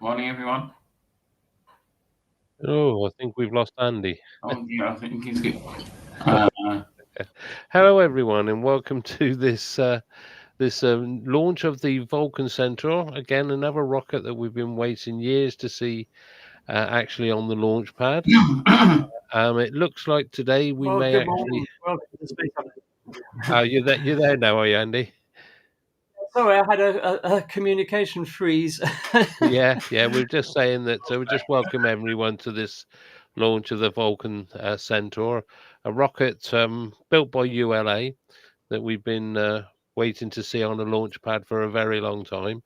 Morning, everyone. Oh, I think we've lost Andy. Oh, yeah, I think he's good. Hello, everyone, and welcome to this launch of the Vulcan Centaur. Again, another rocket that we've been waiting years to see actually on the launch pad. It looks like today we may good actually. morning. Welcome to Space Oddities. You're there now, are you, Andy? Sorry, I had a communication freeze. Yeah. We're just saying that. So we just welcome everyone to this launch of the Vulcan Centaur, a rocket built by ULA that we've been waiting to see on a launch pad for a very long time.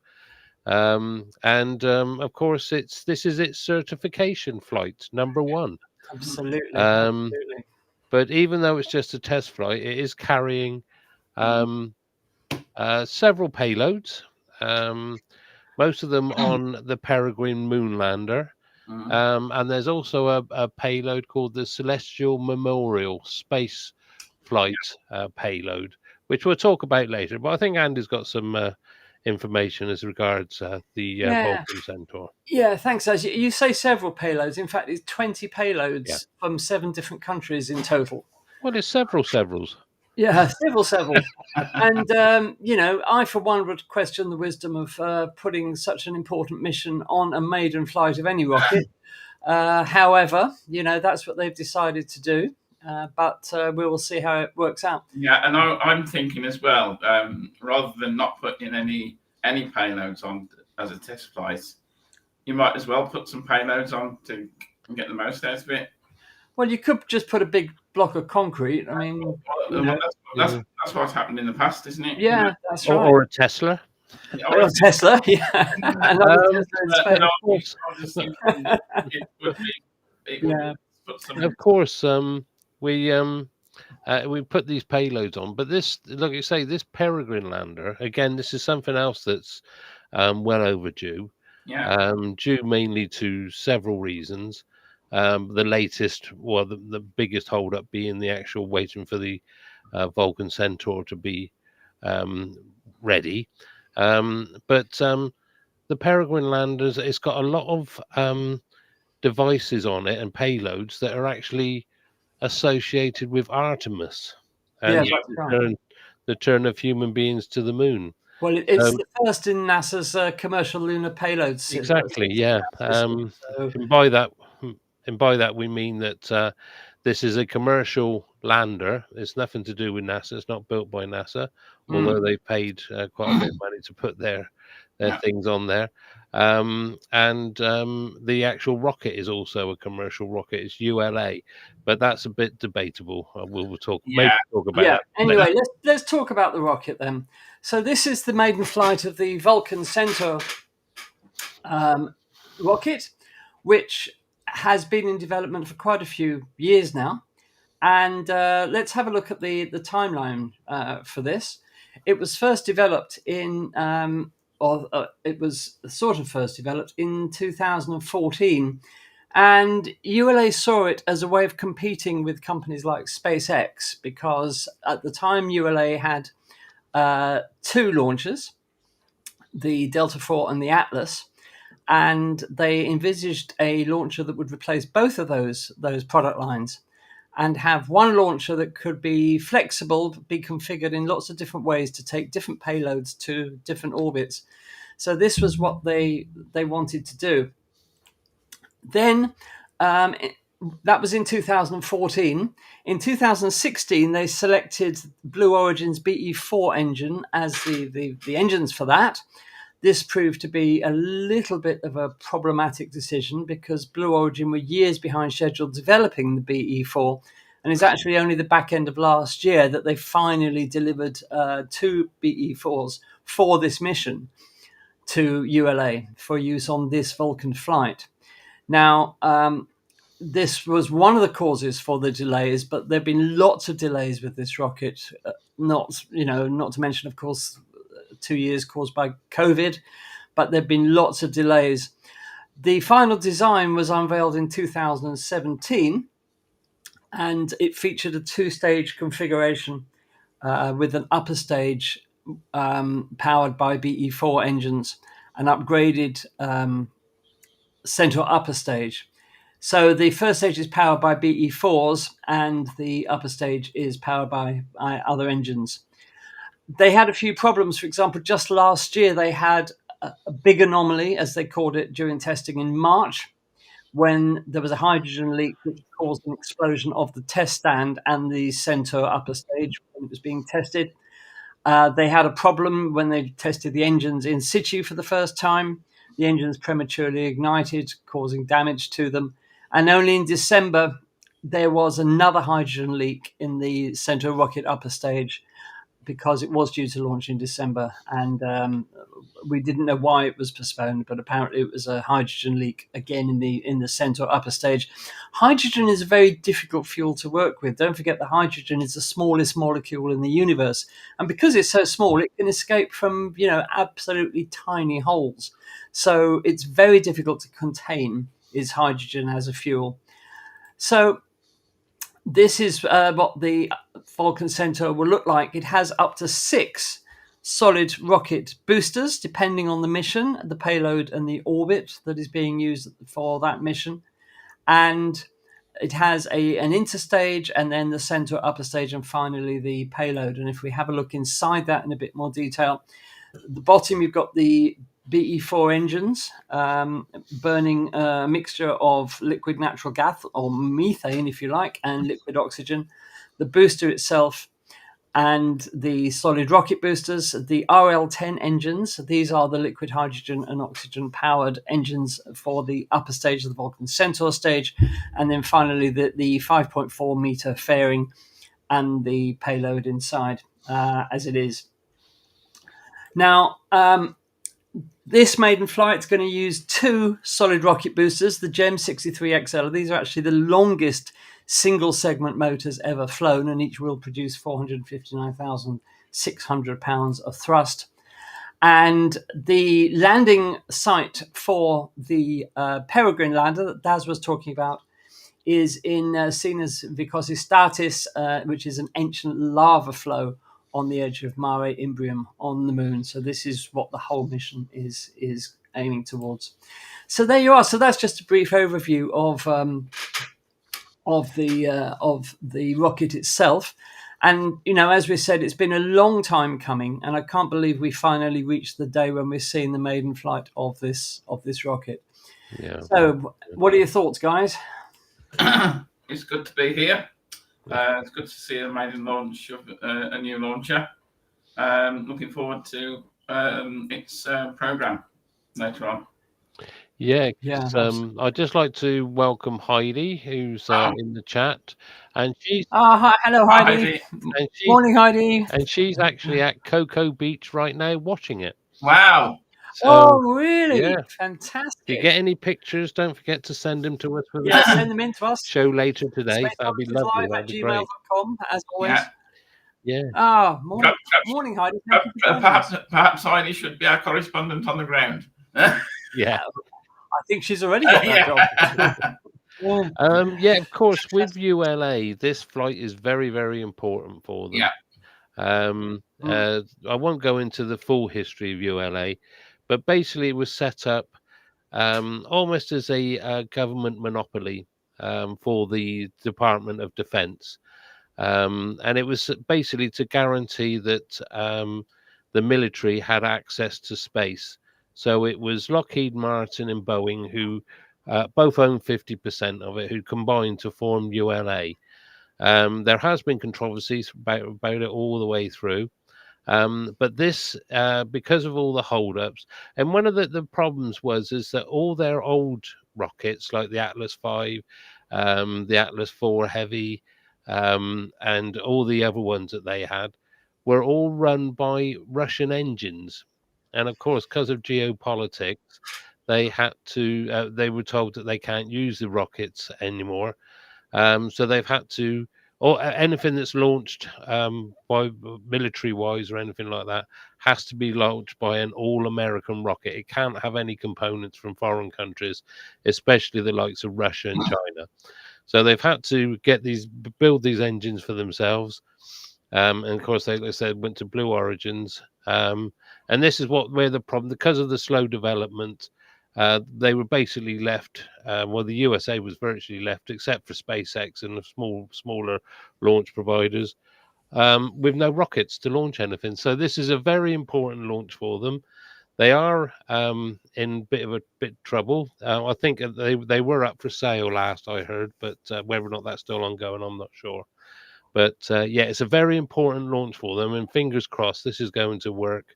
Of course, this is its certification flight, number 1. Absolutely. But even though it's just a test flight, it is carrying several payloads, most of them on the Peregrine Moon Lander. And there's also a payload called the Celestis Memorial Spaceflights payload, which we'll talk about later. But I think Andy's got some information as regards the Vulcan Centaur. Yeah, thanks. As you say, several payloads. In fact, it's 20 payloads from 7 different countries in total. Well, it's severals. Yeah, several. And, I, for one, would question the wisdom of putting such an important mission on a maiden flight of any rocket. However, that's what they've decided to do. But we will see how it works out. Yeah, and I'm thinking as well, rather than not putting any payloads on as a test flight, you might as well put some payloads on to get the most out of it. Well, you could just put a big block of concrete. I mean, that's what's happened in the past, isn't it? Yeah, that's right. Or a Tesla. Or a Tesla, yeah. Another Tesla in space. Of course, we put these payloads on, but this, like you say, this Peregrine Lander, again, this is something else that's well overdue. Due mainly to several reasons. The latest, the biggest holdup being the actual waiting for the Vulcan Centaur to be ready. But the Peregrine Landers, it's got a lot of devices on it and payloads that are actually associated with Artemis and the turn of human beings to the moon. Well, it's the first in NASA's commercial lunar payloads. Exactly, yeah. And by that we mean that this is a commercial lander. It's nothing to do with NASA. It's not built by NASA, although they paid quite a bit of money to put their things on there. The actual rocket is also a commercial rocket. It's ULA, but that's a bit debatable. We'll talk about that. Anyway, let's talk about the rocket then. So this is the maiden flight of the Vulcan Centaur rocket, which has been in development for quite a few years now. And let's have a look at the timeline for this. It was first developed it was sort of first developed in 2014. And ULA saw it as a way of competing with companies like SpaceX, because at the time ULA had 2 launchers, the Delta IV and the Atlas, and they envisaged a launcher that would replace both of those product lines and have one launcher that could be flexible, be configured in lots of different ways to take different payloads to different orbits. So this was what they wanted to do. Then that was in 2014. In 2016, they selected Blue Origin's BE4 engine as the engines for that. This proved to be a little bit of a problematic decision because Blue Origin were years behind schedule developing the BE4, and it's actually only the back end of last year that they finally delivered 2 BE4s for this mission to ULA for use on this Vulcan flight. Now, this was one of the causes for the delays, but there have been lots of delays with this rocket. Not to mention, of course, 2 years caused by COVID, but there have been lots of delays. The final design was unveiled in 2017, and it featured a 2-stage configuration with an upper stage powered by BE4 engines, an upgraded Centaur upper stage. So the first stage is powered by BE4s, and the upper stage is powered by other engines. They had a few problems. For example, just last year, they had a big anomaly, as they called it, during testing in March, when there was a hydrogen leak which caused an explosion of the test stand and the Centaur upper stage when it was being tested. They had a problem when they tested the engines in situ for the first time. The engines prematurely ignited, causing damage to them. And only in December, there was another hydrogen leak in the Centaur rocket upper stage, because it was due to launch in December, and we didn't know why it was postponed, but apparently it was a hydrogen leak again in the Centaur upper stage. Hydrogen is a very difficult fuel to work with. Don't forget that hydrogen is the smallest molecule in the universe, and because it's so small, it can escape from absolutely tiny holes. So it's very difficult to contain is hydrogen as a fuel. So this is what the Vulcan Centaur will look like. It has up to 6 solid rocket boosters, depending on the mission, the payload, and the orbit that is being used for that mission. And it has an interstage, and then the Centaur upper stage, and finally the payload. And if we have a look inside that in a bit more detail, at the bottom you've got the BE4 engines burning a mixture of liquid natural gas, or methane if you like, and liquid oxygen. The booster itself and the solid rocket boosters, the RL-10 engines, these are the liquid hydrogen and oxygen powered engines for the upper stage of the Vulcan Centaur stage. And then finally the 5.4 meter fairing and the payload inside as it is. Now, this maiden flight is going to use 2 solid rocket boosters, the GEM 63XL. These are actually the longest single segment motors ever flown, and each will produce 459,600 pounds of thrust. And the landing site for the Peregrine Lander that Daz was talking about is in Cenas Vicosistatis, which is an ancient lava flow on the edge of Mare Imbrium on the moon. So this is what the whole mission is aiming towards. So there you are. So that's just a brief overview of the rocket itself. And as we said, it's been a long time coming, and I can't believe we finally reached the day when we're seeing the maiden flight of this rocket. Yeah. So what are your thoughts, guys? It's good to be here. It's good to see a maiden launch of a new launcher. Looking forward to its program later on. Yeah. I'd just like to welcome Heidi, who's in the chat, and she's hello, Heidi. Morning, Heidi. And she's actually at Cocoa Beach right now watching it. Wow. So, really? Yeah. Fantastic. If you get any pictures, don't forget to send them to us for the send them in to us. Show later today. That'll be lovely. That'll be great. gmail.com, as always. Yeah. Morning, Heidi. Perhaps Heidi should be our correspondent on the ground. Yeah. I think she's already got that job. Of course, with ULA, this flight is very, very important for them. Yeah. I won't go into the full history of ULA, but basically it was set up almost as a government monopoly for the Department of Defense. And it was basically to guarantee that the military had access to space. So it was Lockheed Martin and Boeing who both owned 50% of it, who combined to form ULA. There has been controversies about it all the way through. But this, because of all the holdups, and one of the problems is that all their old rockets, like the Atlas V, the Atlas 4 Heavy, and all the other ones that they had, were all run by Russian engines. And of course, because of geopolitics, they had to. They were told that they can't use the rockets anymore. So they've had to, or anything that's launched by military-wise or anything like that, has to be launched by an all-American rocket. It can't have any components from foreign countries, especially the likes of Russia and China. So they've had to build these engines for themselves. And of course, they said went to Blue Origins. And this is where the problem, because of the slow development, they were basically left. Well, the USA was virtually left, except for SpaceX and the smaller launch providers, with no rockets to launch anything. So this is a very important launch for them. They are in a bit trouble. I think they were up for sale last I heard, but whether or not that's still ongoing, I'm not sure. But yeah, it's a very important launch for them, and fingers crossed this is going to work.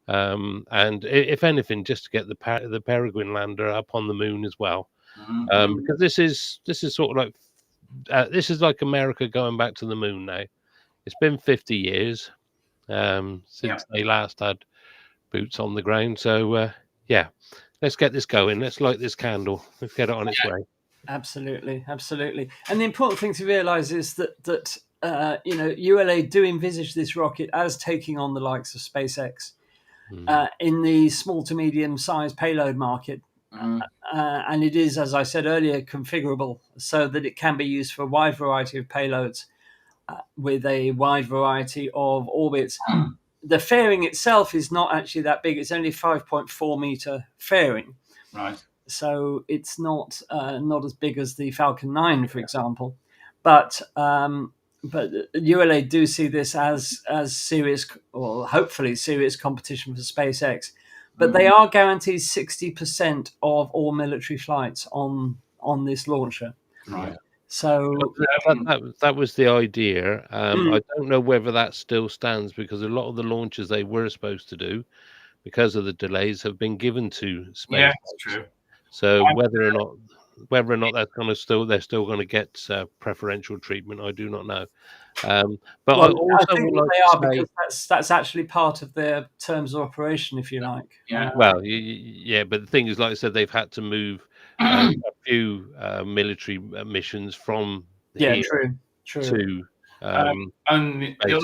And if anything, just to get the Peregrine Lander up on the moon as well, because this is sort of like this is like America going back to the moon now. It's been 50 years since they last had boots on the ground. So yeah, let's get this going. Let's light this candle. Let's get it on its way. Absolutely. And the important thing to realise is that ULA do envisage this rocket as taking on the likes of SpaceX in the small to medium sized payload market. And it is, as I said earlier, configurable so that it can be used for a wide variety of payloads with a wide variety of orbits. The fairing itself is not actually that big. It's only 5.4 meter fairing. Right. So it's not as big as the Falcon 9, for example. But ULA do see this as serious, or hopefully serious competition for SpaceX. But they are guaranteed 60% of all military flights on this launcher. Right. So that was the idea. I don't know whether that still stands, because a lot of the launches they were supposed to do, because of the delays, have been given to SpaceX. Yeah, that's true. So whether or not that's going to they're still going to get preferential treatment, I do not know. But I think would like they are, because that's actually part of their terms of operation, if you like. Yeah. Well, yeah, but the thing is, like I said, they've had to move a few military missions from here true. to. And the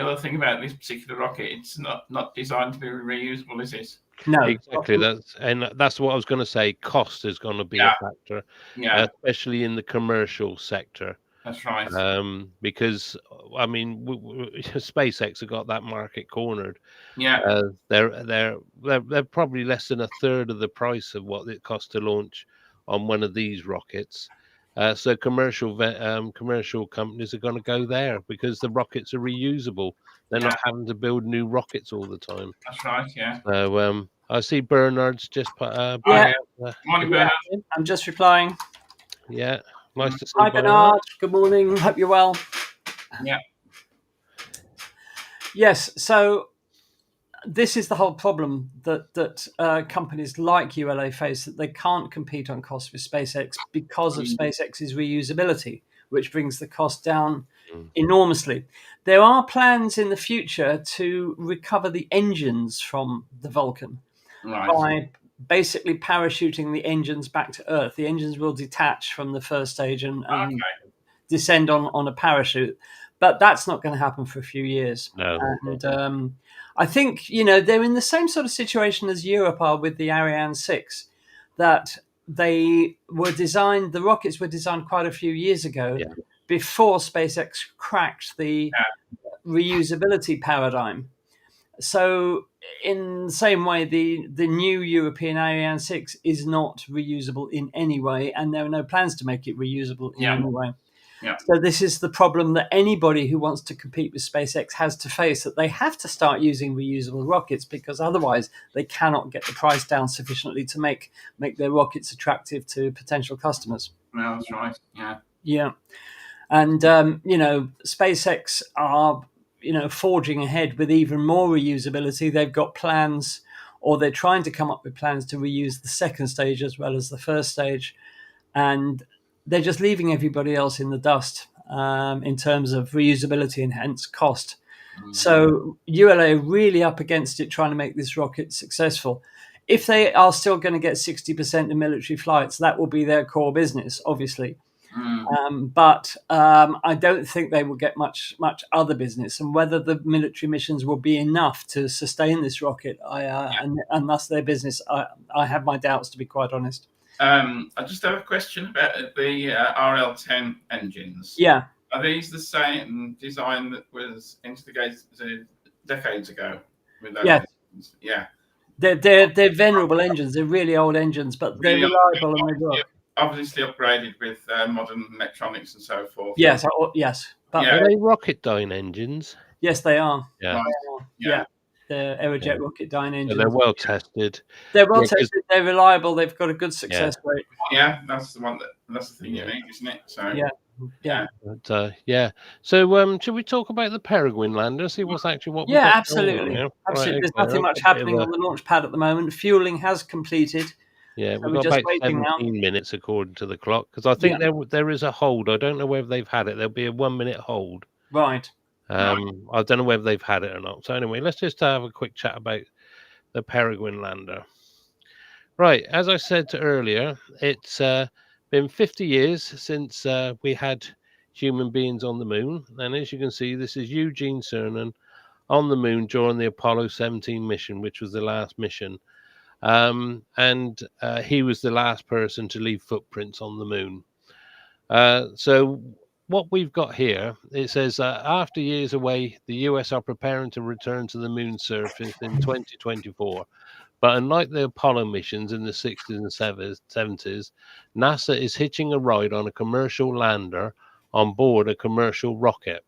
other thing about this particular rocket, it's not designed to be reusable, is it? No, exactly. That's what I was going to say. Cost is going to be a factor, especially in the commercial sector. That's right. Because I mean, SpaceX have got that market cornered. Yeah. They're probably less than a third of the price of what it costs to launch on one of these rockets. So commercial companies are going to go there because the rockets are reusable. They're not having to build new rockets all the time. That's right. Yeah. So I see Bernard's just put. Morning, Bernard. I'm just replying. Yeah. Nice to see you. Hi, Bernard. Good morning. Hope you're well. Yeah. Yes. So this is the whole problem that companies like ULA face, that they can't compete on cost with SpaceX because of SpaceX's reusability, which brings the cost down enormously. There are plans in the future to recover the engines from the Vulcan by basically parachuting the engines back to Earth. The engines will detach from the first stage and descend on a parachute. But that's not going to happen for a few years. No. And I think, they're in the same sort of situation as Europe are with the Ariane 6, that the rockets were designed quite a few years ago before SpaceX cracked the reusability paradigm. So in the same way, the new European Ariane 6 is not reusable in any way, and there are no plans to make it reusable in any way. Yeah. So this is the problem that anybody who wants to compete with SpaceX has to face, that they have to start using reusable rockets, because otherwise they cannot get the price down sufficiently to make their rockets attractive to potential customers. No, that's right. Yeah. Yeah. And, SpaceX are, forging ahead with even more reusability. They've got plans, or they're trying to come up with plans to reuse the second stage as well as the first stage. And they're just leaving everybody else in the dust in terms of reusability and hence cost. So ULA are really up against it, trying to make this rocket successful. If they are still going to get 60% of military flights, that will be their core business, obviously. But I don't think they will get much other business. And whether the military missions will be enough to sustain this rocket, and thus their business, I have my doubts, to be quite honest. I just have a question about the RL-10 engines. Yeah. Are these the same design that was instigated decades ago? With those engines? Yeah. They're venerable engines. They're really old engines, but they're reliable and they work. Obviously upgraded with modern electronics and so forth. Yes, yes. But are they Rocketdyne engines? Yes, they are. Yeah. Right. Yeah. They're Aerojet Rocketdyne engines. So they're well tested. They're well tested. They're reliable. They've got a good success rate. Yeah, that's the one. That's the thing you need, isn't it? So yeah. But, So should we talk about the Peregrine Lander? See what's actually what? Yeah, absolutely. Right, There's nothing much happening on the launch pad at the moment. Fueling has completed. Yeah, so we've got just about 17 minutes according to the clock, because I think there is a hold. I don't know whether they've had it. There'll be a 1 minute hold. Right. I don't know whether they've had it or not. So anyway, let's just have a quick chat about the Peregrine Lander. Right, as I said earlier, it's been 50 years since we had human beings on the moon. And as you can see, this is Eugene Cernan on the moon during the Apollo 17 mission, which was the last mission. And he was the last person to leave footprints on the moon. So what we've got here, it says, after years away, the US are preparing to return to the moon's surface in 2024. But unlike the Apollo missions in the 60s and 70s, NASA is hitching a ride on a commercial lander on board a commercial rocket,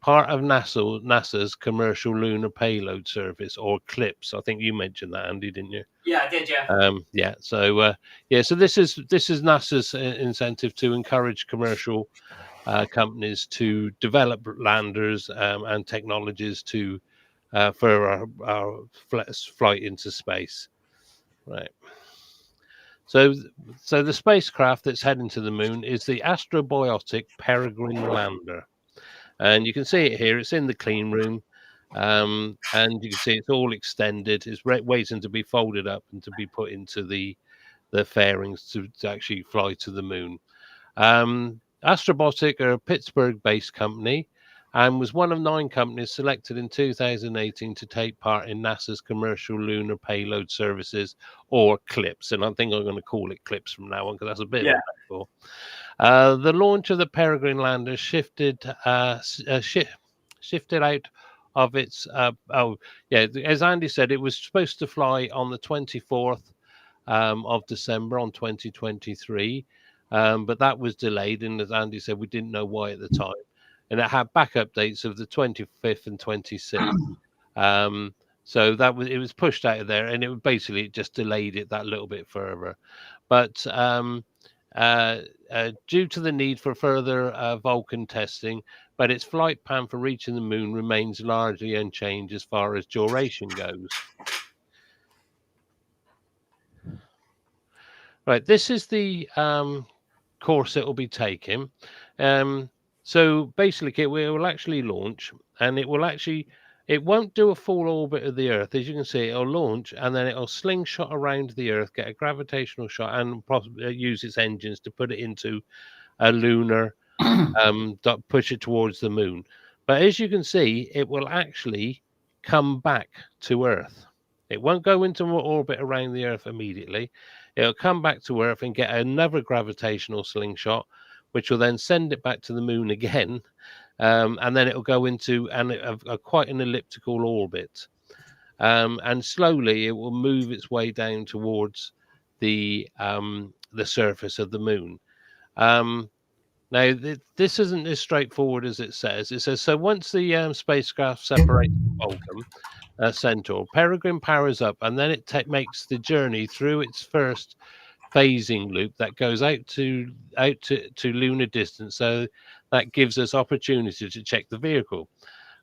part of NASA's Commercial Lunar Payload Service, or CLPS. I think you mentioned that, Andy, didn't you? Yeah, I did. Yeah. So this is NASA's incentive to encourage commercial companies to develop landers and technologies to for our flight into space. Right. So the spacecraft that's heading to the moon is the Astrobotic Peregrine Lander. And you can see it here. It's in the clean room. And you can see it's all extended. It's waiting to be folded up and to be put into the fairings to actually fly to the moon. Astrobotic are a Pittsburgh-based company and was one of 9 companies selected in 2018 to take part in NASA's Commercial Lunar Payload Services, or CLPS. And I think I'm going to call it CLPS from now on, because that's a bit of a metaphor. The launch of the Peregrine Lander shifted out of its as Andy said, it was supposed to fly on the 24th of December on 2023, but that was delayed, and as Andy said, we didn't know why at the time, and it had backup dates of the 25th and 26th. So it was pushed out of there, and it basically just delayed it that little bit further. But due to the need for further Vulcan testing, but its flight plan for reaching the moon remains largely unchanged as far as duration goes. Right, this is the course it will be taking. So basically, it will actually launch, and it won't do a full orbit of the Earth. As you can see, it'll launch, and then it'll slingshot around the Earth, get a gravitational shot, and possibly use its engines to put it into a lunar, push it towards the moon. But as you can see, it will actually come back to Earth. It won't go into orbit around the Earth immediately. It'll come back to Earth and get another gravitational slingshot, which will then send it back to the moon again. And then it'll go into quite an elliptical orbit. And slowly it will move its way down towards the surface of the moon. Now, this isn't as straightforward as it says. It says, so once the spacecraft separates from Vulcan Centaur, Peregrine powers up, and then it makes the journey through its first phasing loop that goes out to lunar distance. So that gives us opportunity to check the vehicle,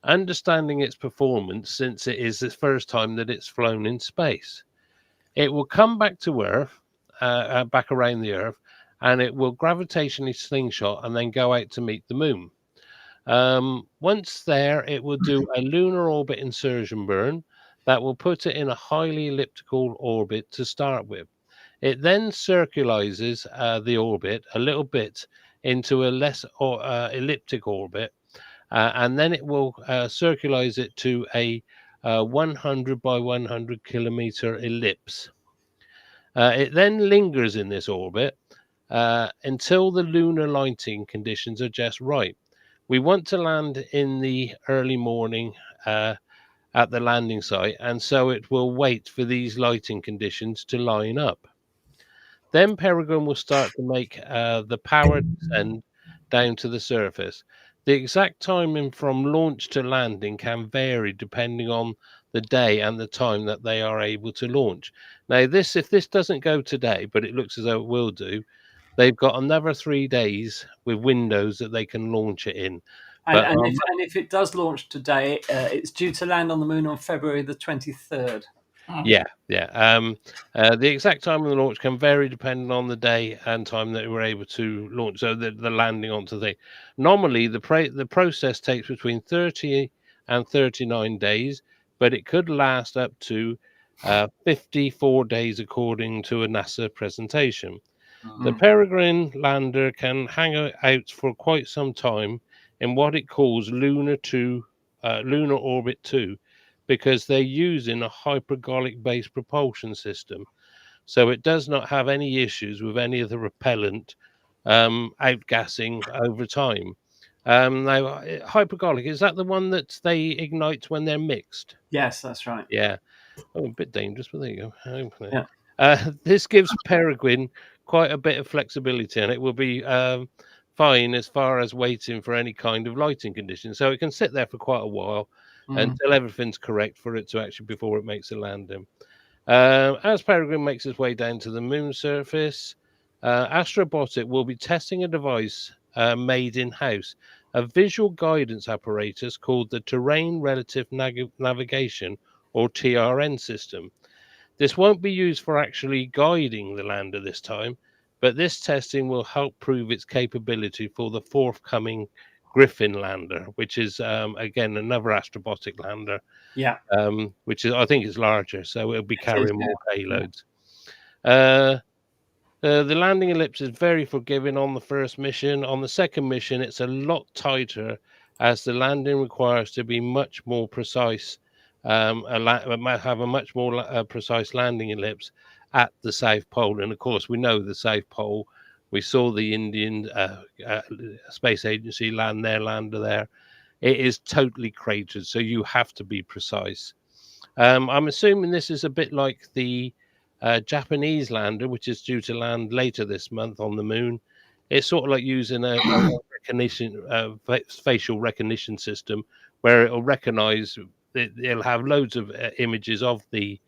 understanding its performance since it is the first time that it's flown in space. It will come back to Earth, back around the Earth, and it will gravitationally slingshot and then go out to meet the moon. Once there, it will do a lunar orbit insertion burn that will put it in a highly elliptical orbit to start with. It then circularizes the orbit a little bit into a less elliptic orbit, and then it will circularize it to a 100 by 100 kilometer ellipse. It then lingers in this orbit until the lunar lighting conditions are just right. We want to land in the early morning at the landing site, and so it will wait for these lighting conditions to line up. Then Peregrine will start to make the power descend down to the surface. The exact timing from launch to landing can vary depending on the day and the time that they are able to launch. Now, if this doesn't go today, but it looks as though it will do, they've got another 3 days with windows that they can launch it in. But And if it does launch today, it's due to land on the moon on February the 23rd. Yeah. The exact time of the launch can vary depending on the day and time that we're able to launch. So the landing onto the thing. Normally, the process takes between 30 and 39 days, but it could last up to 54 days according to a NASA presentation. The Peregrine lander can hang out for quite some time in what it calls lunar orbit 2, because they're using a hypergolic-based propulsion system, so it does not have any issues with any of the repellent outgassing over time. Now, hypergolic, is that the one that they ignite when they're mixed? Yes, that's right. Yeah. Oh, a bit dangerous, but there you go. Yeah. This gives Peregrine quite a bit of flexibility, and it will be fine as far as waiting for any kind of lighting conditions. So it can sit there for quite a while until everything's correct for it to actually, before it makes a landing. As Peregrine makes its way down to the moon surface, Astrobotic will be testing a device made in-house, a visual guidance apparatus called the Terrain Relative Navigation, or TRN system. This won't be used for actually guiding the lander this time, but this testing will help prove its capability for the forthcoming Griffin lander, which is again another Astrobotic lander. Yeah. Which is, I think, is larger, so it'll be carrying more payloads. The landing ellipse is very forgiving on the first mission. On the second mission, it's a lot tighter, as the landing requires to be much more precise. Have a much more precise landing ellipse at the South Pole, and of course, we know the South Pole. We saw the Indian Space Agency land their lander there. It is totally cratered, so you have to be precise. I'm assuming this is a bit like the Japanese lander, which is due to land later this month on the moon. It's sort of like using a facial recognition system, where it'll recognize, it'll have loads of images of the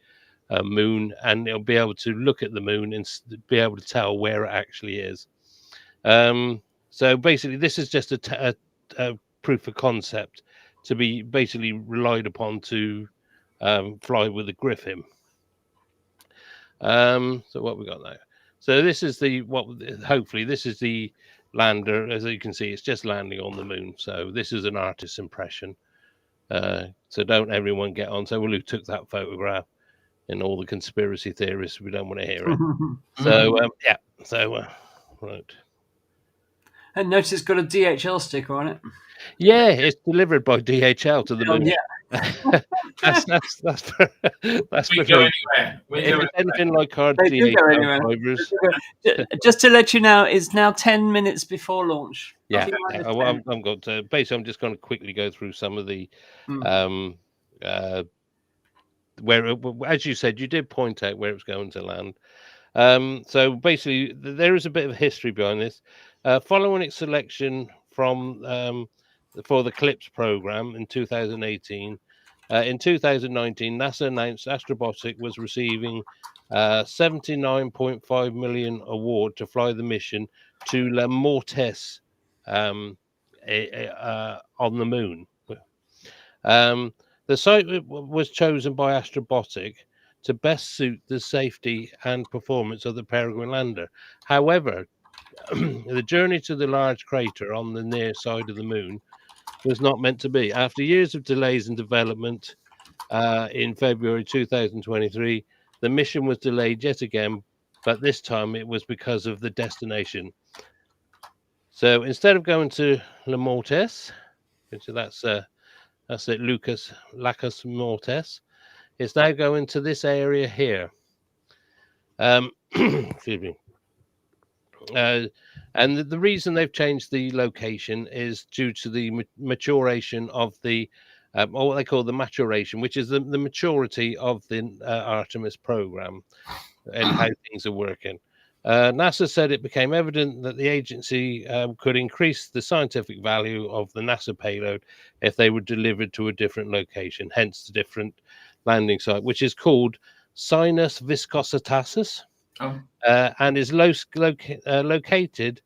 moon, and it'll be able to look at the moon and be able to tell where it actually is. So basically, this is just a proof of concept to be basically relied upon to fly with the Griffin. So what we got now? So this is hopefully this is the lander. As you can see, it's just landing on the moon. So this is an artist's impression. So don't everyone get on. So who took that photograph? And all the conspiracy theorists, we don't want to hear it. So yeah. So right. And notice it's got a DHL sticker on it. Yeah, it's delivered by DHL to the moon. Yeah. that's we go anywhere. If it's anything like our DHL drivers. Just to let you know, it's now 10 minutes before launch. Yeah, I'm going to basically. I'm just going to quickly go through some of the where, as you said, you did point out where it was going to land. So basically, there is a bit of history behind this. Following its selection from for the CLPS program in 2018, in 2019, NASA announced Astrobotic was receiving 79.5 million award to fly the mission to La Mortesse on the moon. The site was chosen by Astrobotic to best suit the safety and performance of the Peregrine lander. However, the journey to the large crater on the near side of the moon was not meant to be. After years of delays and development, in February 2023, the mission was delayed yet again, but this time it was because of the destination. So instead of going to La Mortesse, which that's it, Lacus Mortis, it's now going to this area here. Excuse me. And the reason they've changed the location is due to the maturation of the or what they call the maturation, which is the maturity of the Artemis program and how things are working. NASA said it became evident that the agency could increase the scientific value of the NASA payload if they were delivered to a different location, hence the different landing site, which is called Sinus Viscositatis, and is located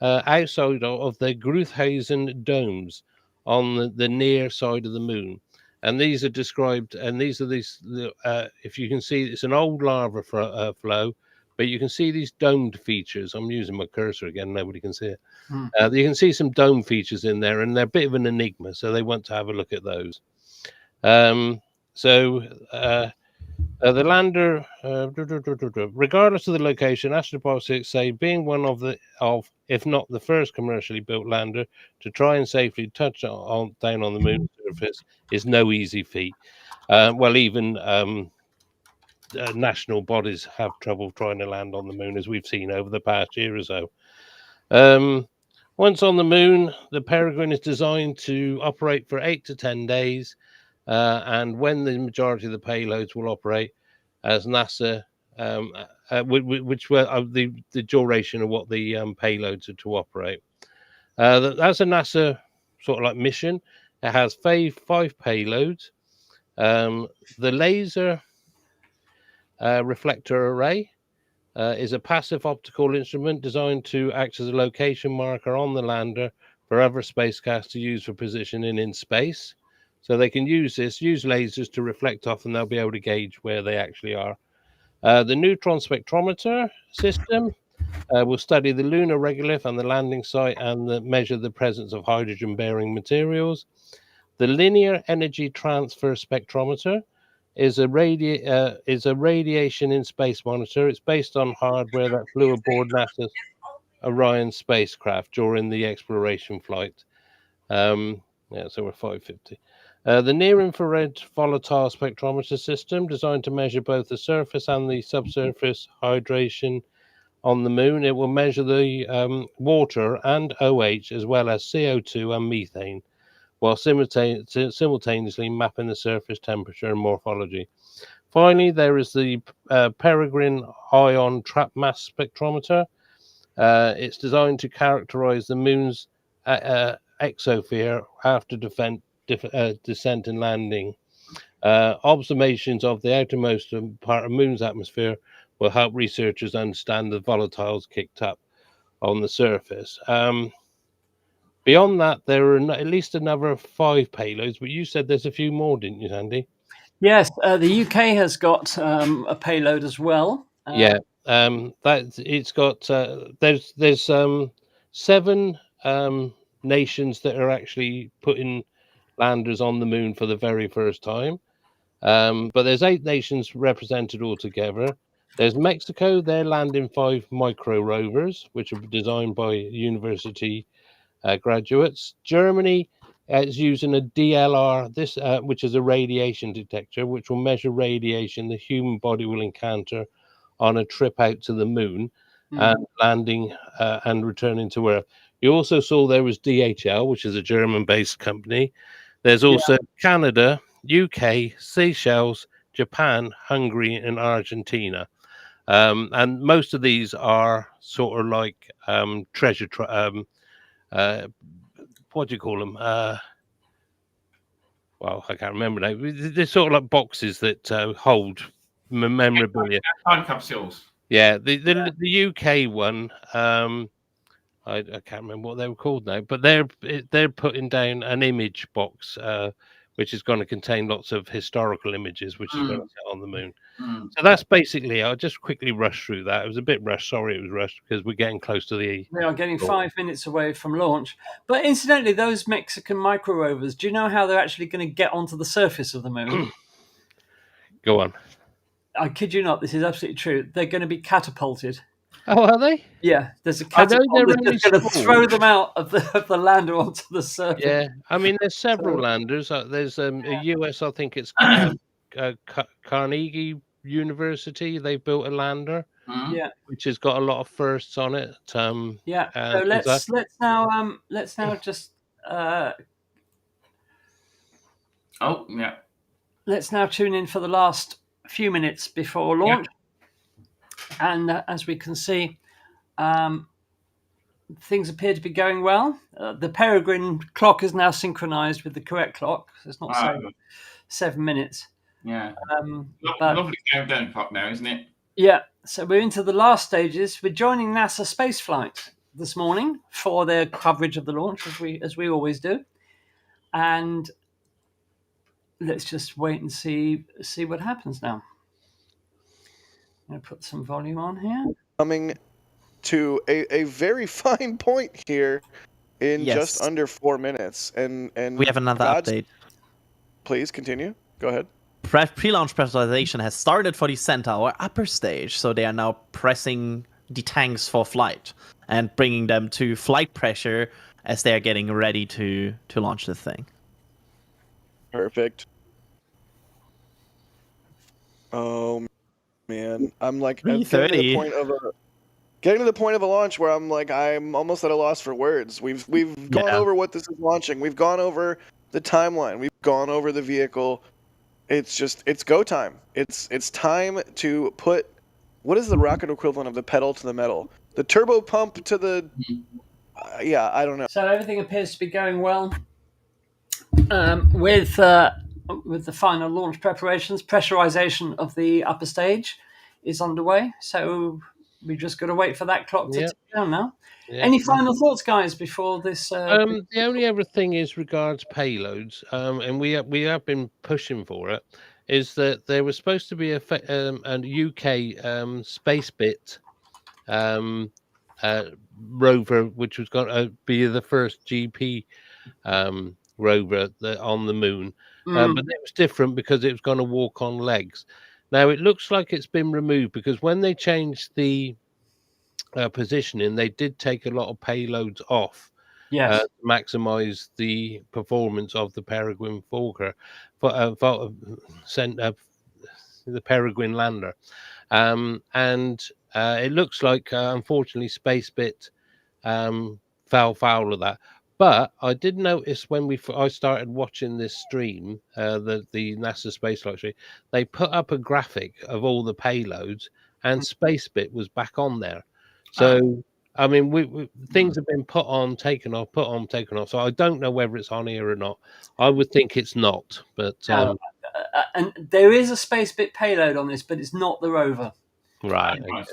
outside of the Gruithuisen domes on the near side of the moon. And these are described, and these are if you can see, it's an old lava flow, but you can see these domed features. I'm using my cursor again, nobody can see it. You can see some dome features in there, and they're a bit of an enigma, so they want to have a look at those. The lander, regardless of the location, Astrobotic say being one of if not the first commercially built lander to try and safely touch down on the moon's surface is no easy feat. Even national bodies have trouble trying to land on the moon, as we've seen over the past year or so. Once on the moon, the Peregrine is designed to operate for 8 to 10 days. And when the majority of the payloads will operate as NASA, which were the duration of what the payloads are to operate. That's a NASA sort of like mission. It has five payloads. The laser reflector array is a passive optical instrument designed to act as a location marker on the lander for other spacecraft to use for positioning in space. So they can use lasers to reflect off, and they'll be able to gauge where they actually are. The neutron spectrometer system will study the lunar regolith and the landing site and measure the presence of hydrogen-bearing materials. The linear energy transfer spectrometer is a radiation in space monitor. It's based on hardware that flew aboard NASA's Orion spacecraft during the exploration flight. So we're 550. The near-infrared volatile spectrometer system, designed to measure both the surface and the subsurface hydration on the moon. It will measure the water and OH, as well as CO2 and methane, while simultaneously mapping the surface temperature and morphology. Finally, there is the Peregrine ion trap mass spectrometer. It's designed to characterize the moon's exosphere after descent and landing. Observations of the outermost part of moon's atmosphere will help researchers understand the volatiles kicked up on the surface. Beyond that, there are at least another 5 payloads, but you said there's a few more, didn't you, Sandy? Yes, the UK has got a payload as well. It's got there's 7 nations that are actually putting landers on the moon for the very first time. But there's 8 nations represented altogether. There's Mexico. They're landing 5 micro rovers, which are designed by university graduates. Germany is using a DLR, which is a radiation detector, which will measure radiation the human body will encounter on a trip out to the moon and landing and returning to Earth. You also saw there was DHL, which is a German-based company. There's also Canada, UK, Seychelles, Japan, Hungary, and Argentina. And most of these are sort of like treasure. What do you call them? Well, I can't remember now. They're sort of like boxes that hold memorabilia. Time capsules. Yeah, the UK one. I can't remember what they were called now, but they're putting down an image box, which is going to contain lots of historical images, which is going to sit on the moon. So that's basically. I'll just quickly rush through that. It was a bit rushed. Sorry, it was rushed because we're getting close to the. We are getting 5 minutes away from launch. But incidentally, those Mexican micro rovers, do you know how they're actually going to get onto the surface of the moon? Go on. I kid you not. This is absolutely true. They're going to be catapulted. Oh, are they? Yeah, there's a catapult that's going to throw them out of the lander onto the surface. Yeah, I mean, there's several landers. There's a US, I think it's Carnegie University. They've built a lander, which has got a lot of firsts on it. So let's now just Oh, yeah. Let's now tune in for the last few minutes before launch. Yeah. And as we can see, things appear to be going well. The Peregrine clock is now synchronized with the correct clock. So it's not 7 minutes. Yeah. But, lovely countdown clock now, isn't it? Yeah. So we're into the last stages. We're joining NASA spaceflight this morning for their coverage of the launch, as we always do. And let's just wait and see what happens now. I'm going to put some volume on here. Coming to a very fine point here in just under 4 minutes. And we have another update. Please continue. Go ahead. Pre-launch pressurization has started for the Centaur upper stage, so they are now pressing the tanks for flight and bringing them to flight pressure as they are getting ready to launch the thing. Perfect. Oh man, I'm like getting to the point of a launch where I'm almost at a loss for words. We've gone over what this is launching. We've gone over the timeline. We've gone over the vehicle. It's go time. It's time to put, what is the rocket equivalent of the pedal to the metal? The turbo pump to the, I don't know. So everything appears to be going well with the final launch preparations. Pressurization of the upper stage is underway. So we've just got to wait for that clock to tick down now. Yeah. Any final thoughts, guys, before this? The only other thing is regards payloads, and we have been pushing for it. Is that there was supposed to be a UK Spacebit rover, which was going to be the first GP rover on the moon, but it was different because it was going to walk on legs. Now it looks like it's been removed because when they changed the positioning, they did take a lot of payloads off to maximize the performance of the Peregrine Vulcan, the Peregrine Lander, and it looks like unfortunately Spacebit fell foul of that. But I did notice when I started watching this stream, the NASA spaceflight stream, they put up a graphic of all the payloads, and Spacebit was back on there. So, I mean, things have been put on, taken off, put on, taken off. So I don't know whether it's on here or not. I would think it's not, but and there is a Spacebit payload on this, but it's not the rover. Right. Okay.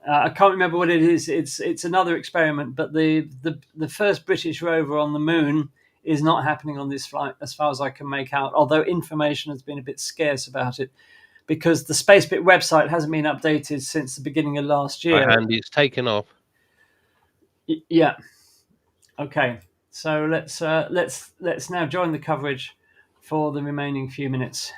I can't remember what it is. It's another experiment, but the first British rover on the moon is not happening on this flight, as far as I can make out. Although information has been a bit scarce about it, because the Spacebit website hasn't been updated since the beginning of last year, and it's taken off. Yeah. Okay. So let's now join the coverage for the remaining few minutes.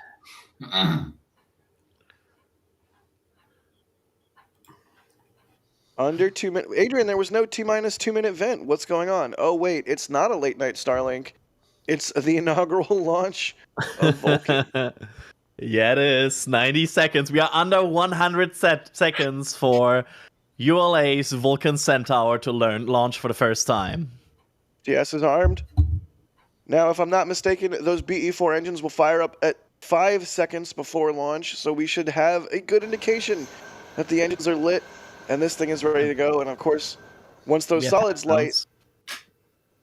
Under 2 minutes. Adrian, there was no T-minus 2 minute vent. What's going on? Oh, wait, it's not a late night Starlink. It's the inaugural launch of Vulcan. Yeah, it is. 90 seconds. We are under 100 seconds for ULA's Vulcan Centaur to launch for the first time. GS is armed. Now, if I'm not mistaken, those BE-4 engines will fire up at 5 seconds before launch, so we should have a good indication that the engines are lit and this thing is ready to go. And of course, once those solids light,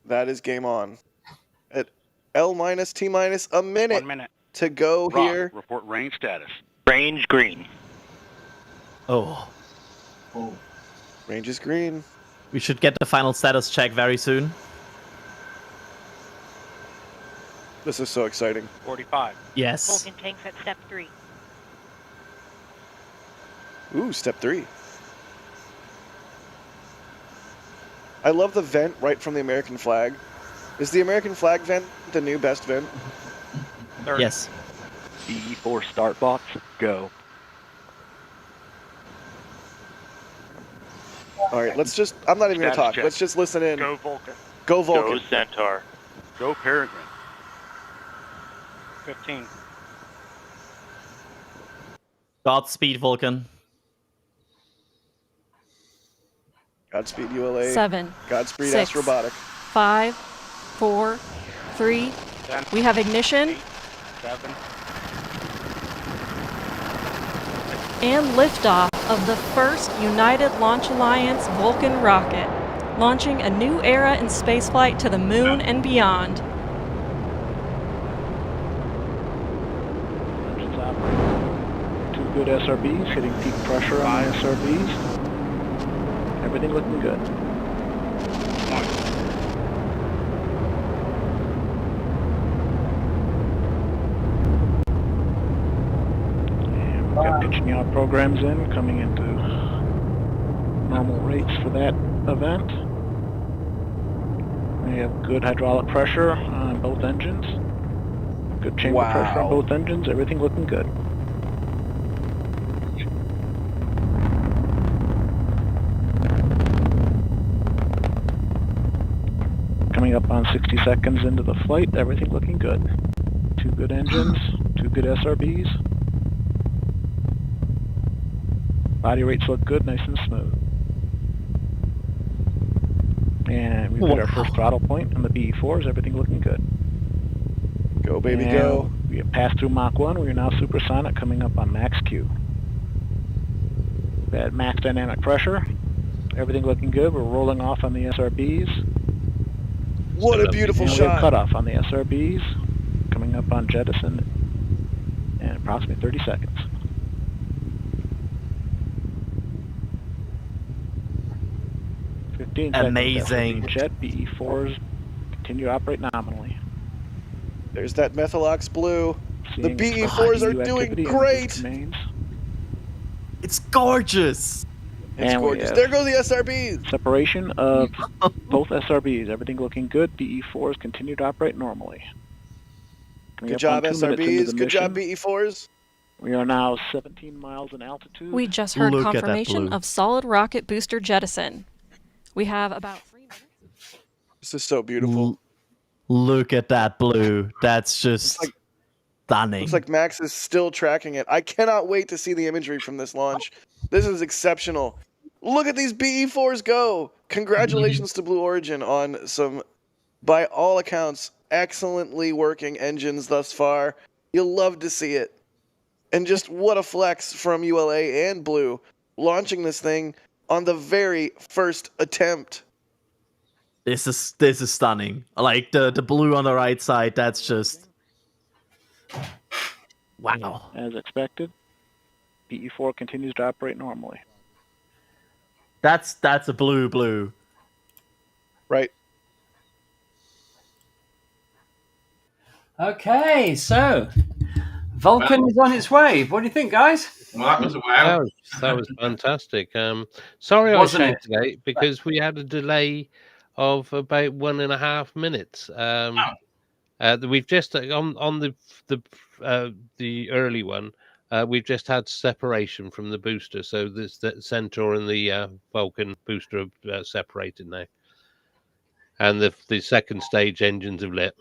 that is game on. At L-minus, T-minus, a minute. 1 minute to go here. Report range status. Range green. Oh. Range is green. We should get the final status check very soon. This is so exciting. 45. Yes. Vulcan tanks at step 3. Ooh, step 3. I love the vent right from the American flag. Is the American flag vent the new best vent? 30. Yes. BE-4 start box, go. All right, let's just, I'm not even going to talk. Check. Let's just listen in. Go Vulcan. Go Vulcan. Go Centaur. Go Peregrine. 15. Godspeed, Vulcan. Godspeed, ULA. 7. Godspeed, 6, Astrobotic. 5, 4, 3. 10. We have ignition. 7. And liftoff of the first United Launch Alliance Vulcan rocket, launching a new era in spaceflight to the moon and beyond. Engines operating. 2 good SRBs, hitting peak pressure on the SRBs. Everything looking good. And we've got pitching out programs in, coming into normal rates for that event. We have good hydraulic pressure on both engines. Good chamber pressure on both engines. Everything looking good. Coming up on 60 seconds into the flight. Everything looking good. 2 good engines. 2 good SRBs. Body rates look good, nice and smooth. And we've hit our first throttle point on the BE4s. Everything looking good. Go, baby, And go. we have passed through Mach 1. We are now supersonic, coming up on max Q. We've had max dynamic pressure. Everything looking good. We're rolling off on the SRBs. What a beautiful And we have shot. cutoff on the SRBs. Coming up on jettison in approximately 30 seconds. Amazing. Jet BE4s continue to operate nominally. There's that Methalox blue. The Seeing BE4s are EU doing activity in the great. boost domains. It's gorgeous. It's And we gorgeous. have There go the SRBs. separation of both SRBs. Everything looking good. BE4s continue to operate normally. Coming Good up job, on 2 minutes into SRBs. the Good job, mission. BE4s. We are now 17 miles in altitude. We just heard Look at that confirmation blue. of solid rocket booster jettison. We have about 3 minutes. This is so beautiful. Look at that blue. That's just like- stunning. Looks like Max is still tracking it. I cannot wait to see the imagery from this launch. This is exceptional. Look at these BE4s go. Congratulations to Blue Origin on some, by all accounts, excellently working engines thus far. You'll love to see it. And just what a flex from ULA and Blue launching this thing on the very first attempt. This is stunning. Like the blue on the right side, that's just wow. As expected, BE4 continues to operate normally. That's a blue. Right. Okay, so Vulcan is on its way. What do you think, guys? Well, that was a wow. That was fantastic. Sorry Wasn't I it? showed late because we had a delay of about 1.5 minutes. We've just on the early one. We've just had separation from the booster, so the Centaur and the Vulcan booster are separated now, and the second stage engines have lit.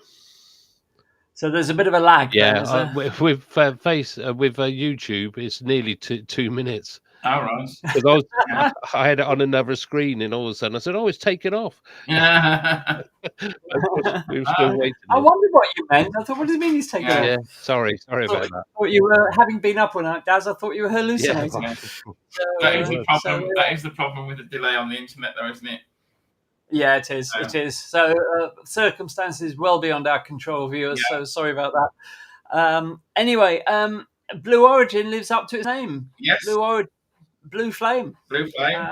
So there's a bit of a lag. Yeah, with YouTube, it's nearly 2 minutes. All right. Because I had it on another screen, and all of a sudden I said, "Oh, it's taken off." Yeah. We're still waiting. I wondered what you meant. I thought, what does it mean he's taken off? Yeah, sorry about that. I thought you were, having been up all night, Daz, I thought you were hallucinating. Yeah. That is the problem. That is the problem with the delay on the internet, though, isn't it? Yeah, it is. It is. So circumstances well beyond our control, viewers. Yeah. So sorry about that. Anyway, Blue Origin lives up to its name. Yes. Blue Flame. Blue Flame.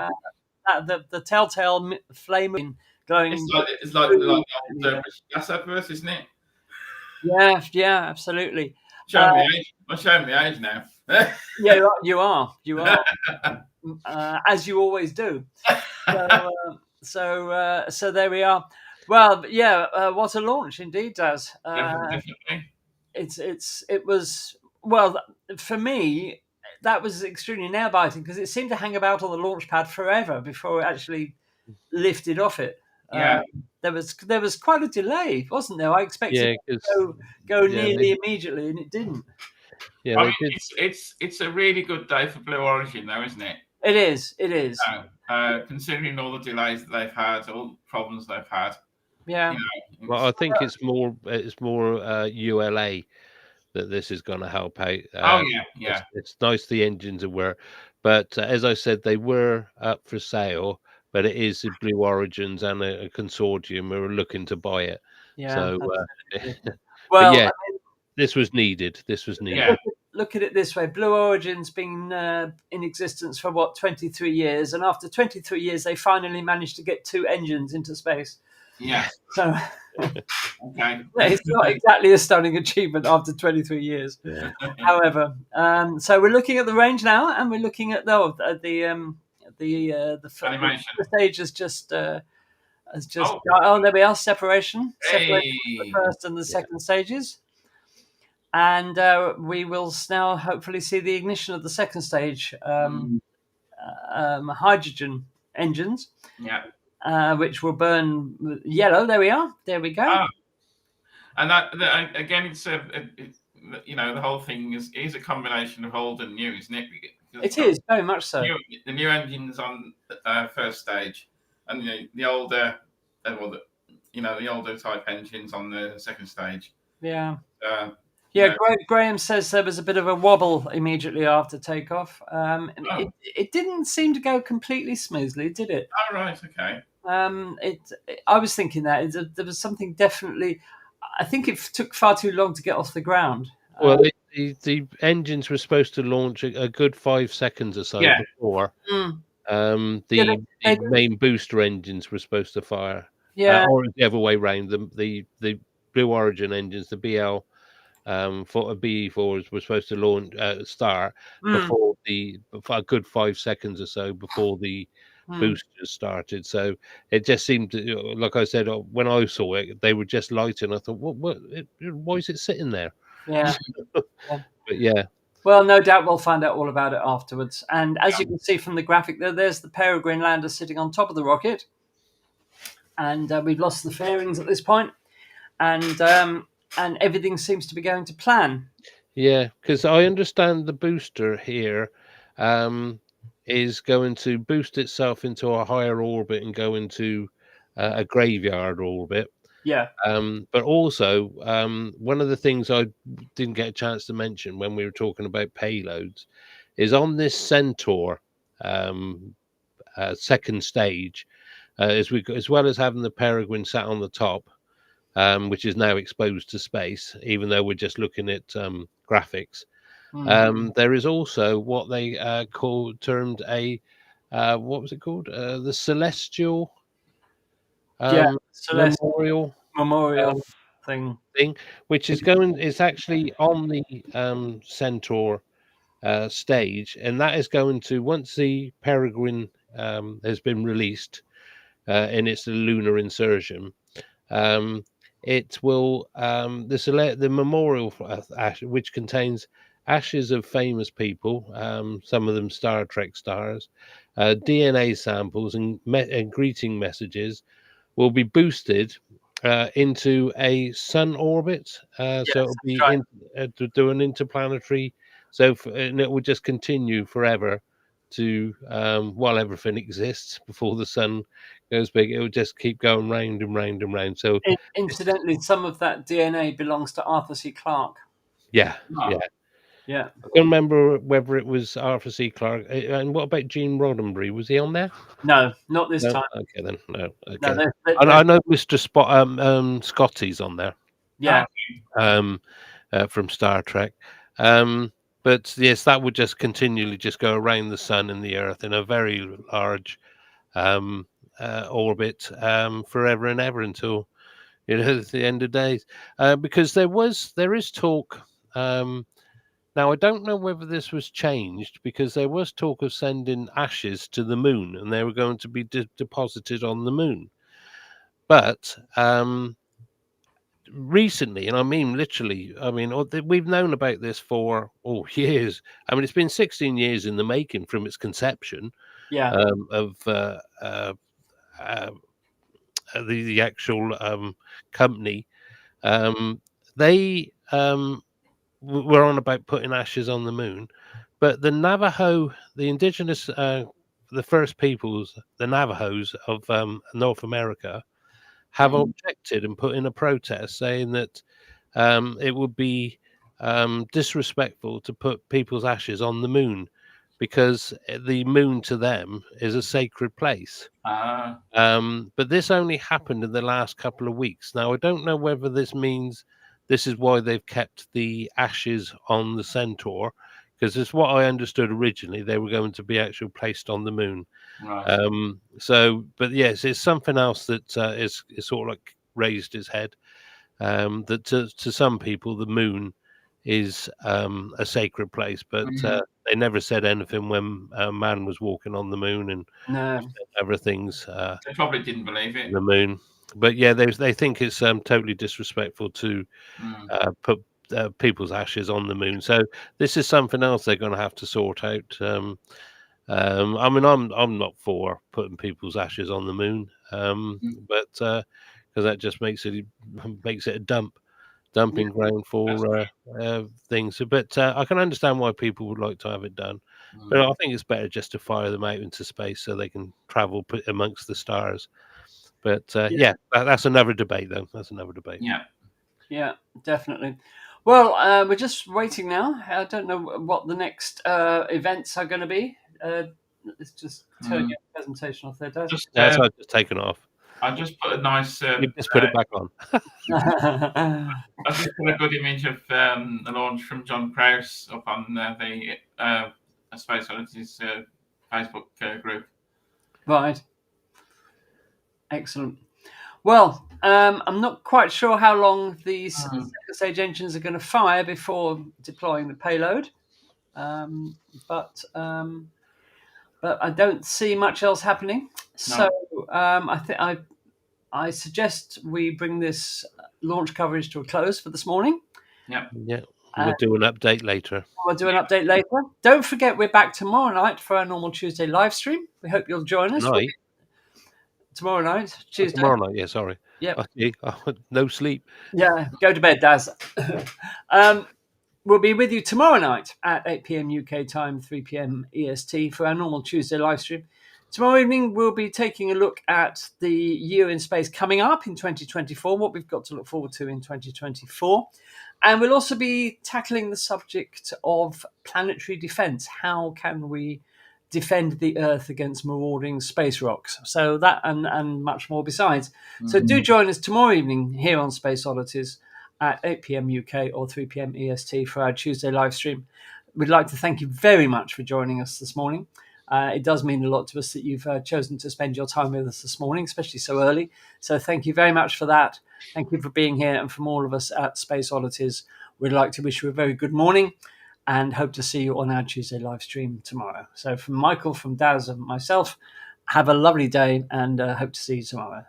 The telltale flame glowing. It's like the old gas advert, isn't it? Yeah, absolutely. Showing me age. I'm showing me age now. Yeah, you are. As you always do. So there we are. Well, yeah, what a launch indeed, Daz. Definitely. It was, well, for me, that was extremely nail-biting because it seemed to hang about on the launch pad forever before it actually lifted off it. Yeah. There was quite a delay, wasn't there? I expected it to go nearly immediately, and it didn't. Yeah, I mean, it's a really good day for Blue Origin, though, isn't it? It is. Considering all the delays that they've had, all the problems they've had. Yeah. Well, I think it's more ULA that this is going to help out. Oh yeah. It's nice the engines are were, but as I said, they were up for sale. But it is the Blue Origins and a consortium who are looking to buy it. Yeah. So, Well, but yeah, I mean, this was needed. This was needed. Yeah. look at it this way: Blue Origin's been in existence for what 23 years, and after 23 years, they finally managed to get 2 engines into space. Yeah. So Okay. it's not exactly a stunning achievement after 23 years. Yeah. However, so we're looking at the range now, and we're looking at the Animation. stage has just there we are, separation Hey. the first and the second stages, and we will now hopefully see the ignition of the second stage, hydrogen engines, which will burn yellow. There we are. There we go. Ah. And that again, it's the whole thing is a combination of old and new, isn't it? It is very much so. The new engines on first stage, and the older, the older type engines on the second stage. Yeah. Graham says there was a bit of a wobble immediately after takeoff. It didn't seem to go completely smoothly, did it? Oh, right, okay. I was thinking that there was something definitely. I think it took far too long to get off the ground. Well, the engines were supposed to launch a good 5 seconds or so before. The main booster engines were supposed to fire. Yeah, or the other way round. The Blue Origin engines, the BE4s were supposed to start before a good 5 seconds or so before the boosters started. So it just seemed to, like I said, when I saw it, they were just lighting. I thought, why is it sitting there? Yeah. But yeah. Well, no doubt we'll find out all about it afterwards. And as you can see from the graphic there's the Peregrine Lander sitting on top of the rocket. And we've lost the fairings at this point. And everything seems to be going to plan. Yeah, because I understand the booster here is going to boost itself into a higher orbit and go into a graveyard orbit. Yeah. But also, one of the things I didn't get a chance to mention when we were talking about payloads is on this Centaur second stage, as well as having the Peregrine sat on the top, which is now exposed to space, even though we're just looking at graphics. There is also what they termed a what was it called? The Celestial Memorial thing, which is going. It's actually on the Centaur stage, and that is going to, once the Peregrine has been released in its lunar insertion. It will the memorial ash, which contains ashes of famous people, some of them Star Trek stars, DNA samples, and greeting messages, will be boosted into a sun orbit. So it'll be to do an interplanetary. And it will just continue forever to while everything exists before the sun goes big. It will just keep going round and round and round. So incidentally, some of that DNA belongs to Arthur C. Clarke. Yeah. I can't remember whether it was Arthur C. Clarke. And what about Gene Roddenberry? Was he on there? No, not this time. Okay, then no. Okay. No, I know Mr. Scotty's on there. Yeah. From Star Trek. But yes, that would just continually just go around the sun and the Earth in a very large orbit forever and ever until the end of days. Because there is talk. Now I don't know whether this was changed, because there was talk of sending ashes to the moon, and they were going to be deposited on the moon. But recently, and I mean literally, we've known about this for years. I mean, it's been 16 years in the making from its conception. Yeah. Of the actual company. They were on about putting ashes on the moon, but the Navajo, the indigenous, the first peoples, the Navajos of North America, have objected and put in a protest saying that it would be disrespectful to put people's ashes on the moon, because the moon to them is a sacred place. But this only happened in the last couple of weeks. Now, I don't know whether this means this is why they've kept the ashes on the Centaur, because it's what I understood originally. They were going to be actually placed on the moon. Right. But yes, it's something else that is sort of like raised its head. That to some people, the moon is a sacred place, but they never said anything when man was walking on the moon and other things. They probably didn't believe it. The moon, but yeah, they think it's totally disrespectful to put people's ashes on the moon. So this is something else they're going to have to sort out. I mean, I'm not for putting people's ashes on the moon, but because that just makes it a dumping ground for things. But I can understand why people would like to have it done. But I think it's better just to fire them out into space so they can travel amongst the stars. But that's another debate, though. That's another debate. Yeah, definitely. Well, we're just waiting now. I don't know what the next events are going to be. Let's just turn your presentation off there, Dad. That's I've just taken off. I just put a nice. You just put it back on. I just put a good image of the launch from John Krause up on the Space Oddities Facebook group. Right. Excellent. Well, I'm not quite sure how long these second stage engines are going to fire before deploying the payload, but I don't see much else happening. No. So I suggest we bring this launch coverage to a close for this morning. Yeah. We'll do an update later. Don't forget, we're back tomorrow night for our normal Tuesday live stream. We hope you'll join us. Tomorrow night, Tuesday. Tomorrow night, yeah, sorry. Yeah. Okay. No sleep. Yeah, go to bed, Daz. We'll be with you tomorrow night at 8 p.m. UK time, 3 p.m. EST for our normal Tuesday live stream. Tomorrow evening, we'll be taking a look at the year in space coming up in 2024, what we've got to look forward to in 2024. And we'll also be tackling the subject of planetary defense. How can we defend the Earth against marauding space rocks? So that and much more besides. So do join us tomorrow evening here on Space Oddities at 8 p.m. UK or 3 p.m. EST for our Tuesday live stream. We'd like to thank you very much for joining us this morning. It does mean a lot to us that you've chosen to spend your time with us this morning, especially so early. So thank you very much for that. Thank you for being here. And from all of us at Space Oddities, we'd like to wish you a very good morning and hope to see you on our Tuesday live stream tomorrow. So from Michael, from Daz and myself, have a lovely day and hope to see you tomorrow.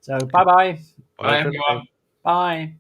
So bye-bye. Bye, everyone. Bye.